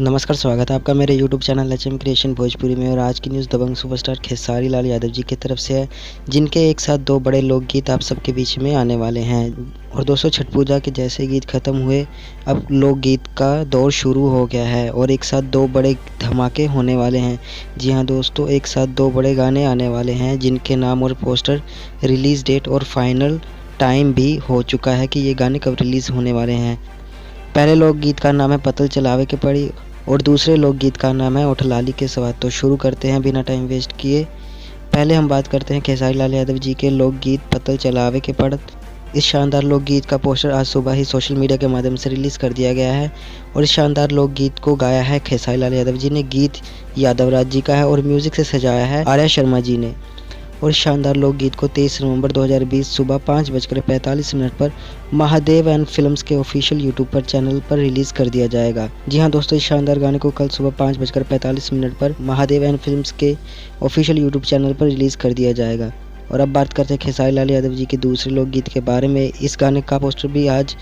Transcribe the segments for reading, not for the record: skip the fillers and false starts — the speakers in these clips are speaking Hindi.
नमस्कार, स्वागत है आपका मेरे YouTube channel HM creation Bhojpuri में। और आज की न्यूज़ दबंग सुपरस्टार खेसारी लाल यादव जी की तरफ से है, जिनके एक साथ दो बड़े लोकगीत आप सबके बीच में आने वाले हैं। और दोस्तों, छठ पूजा के जैसे गीत खत्म हुए, अब लोकगीत का दौर शुरू हो गया है और एक साथ दो बड़े धमाके होने वाले हैं। जी हाँ दोस्तों, एक साथ दो बड़े गाने आने वाले हैं, जिनके नाम और पोस्टर, रिलीज़ डेट और फाइनल टाइम भी हो चुका है कि ये गाने कब रिलीज़ होने वाले हैं। पहले लोकगीत का नाम है पतल चलावे के पड़ी और दूसरे लोकगीत का नाम है उठ लाली के सवाद। तो शुरू करते हैं बिना टाइम वेस्ट किए। पहले हम बात करते हैं खेसारी लाल यादव जी के लोकगीत पतल चलावे के पड़त। इस शानदार लोकगीत का पोस्टर आज सुबह ही सोशल मीडिया के माध्यम से रिलीज़ कर दिया गया है और इस शानदार लोकगीत को गाया है खेसारी लाल यादव जी ने। गीत यादवराज जी का है और म्यूज़िक से सजाया है आर्या शर्मा जी ने। और इस शानदार लोकगीत को 23 नवंबर 2020 सुबह 5:45 पर महादेव एंड फिल्म्स के ऑफिशियल यूट्यूब पर चैनल पर रिलीज़ कर दिया जाएगा। जी हाँ दोस्तों, इस शानदार गाने को कल सुबह 5:45 पर महादेव एंड फिल्म्स के ऑफिशियल यूट्यूब चैनल पर रिलीज़ कर दिया जाएगा। और अब बात करते हैं खेसारी लाल यादव जी के दूसरे लोकगीत के बारे में। इस गाने का पोस्टर भी आज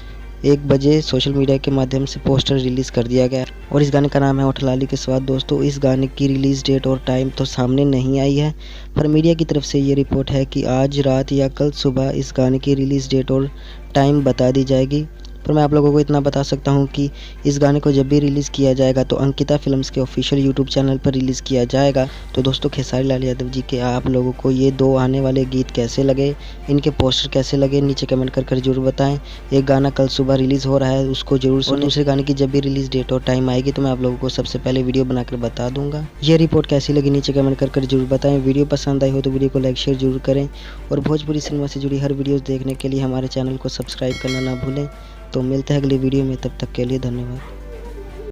1 बजे सोशल मीडिया के माध्यम से पोस्टर रिलीज़ कर दिया गया और इस गाने का नाम है उठ लाली के स्वाद। दोस्तों, इस गाने की रिलीज़ डेट और टाइम तो सामने नहीं आई है, पर मीडिया की तरफ से ये रिपोर्ट है कि आज रात या कल सुबह इस गाने की रिलीज़ डेट और टाइम बता दी जाएगी। पर मैं आप लोगों को इतना बता सकता हूँ कि इस गाने को जब भी रिलीज़ किया जाएगा तो अंकिता फिल्म्स के ऑफिशियल यूट्यूब चैनल पर रिलीज़ किया जाएगा। तो दोस्तों, खेसारी लाल यादव जी के आप लोगों को ये दो आने वाले गीत कैसे लगे, इनके पोस्टर कैसे लगे, नीचे कमेंट कर ज़रूर बताएं। एक गाना कल सुबह रिलीज़ हो रहा है, उसको जरूर सुनें। दूसरे गाने की जब भी रिलीज़ डेट और टाइम आएगी तो मैं आप लोगों को सबसे पहले वीडियो बनाकर बता दूंगा। ये रिपोर्ट कैसी लगी नीचे कमेंट कर ज़रूर बताएं। वीडियो पसंद आई हो तो वीडियो को लाइक शेयर जरूर करें और भोजपुरी सिनेमा से जुड़ी हर वीडियोज़ देखने के लिए हमारे चैनल को सब्सक्राइब करना ना भूलें। तो मिलते हैं अगली वीडियो में, तब तक के लिए धन्यवाद।